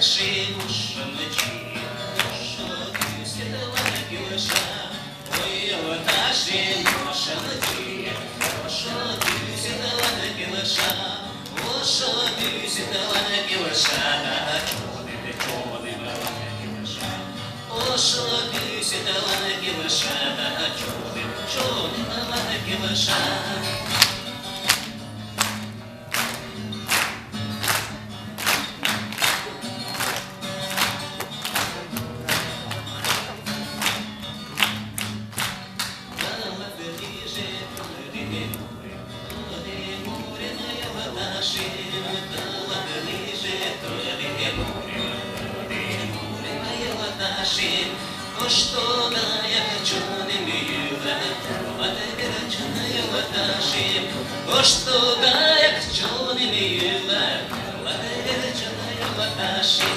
наши уши ночи, что ты светила гюша. Ой, вот наши уши ночи, что ты светила гюша. Что ты светила гюша. Чоды была гюша. Что ты светила гюша. Чоды была гюша. Что да я хочу не мила, ладно ваташи. Что да я хочу не мила, ладно ваташи.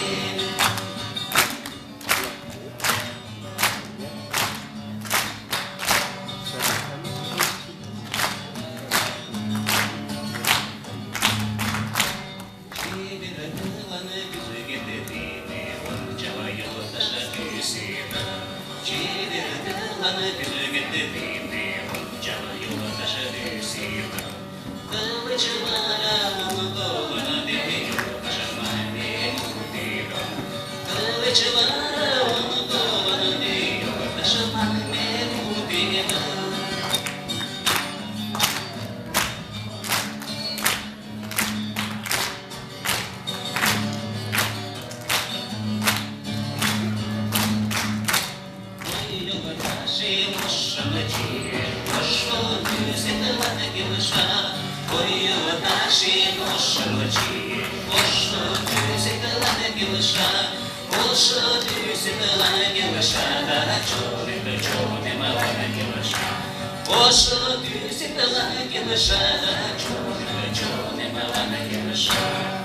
Что ты всегда лаги лыша, чёрный мала на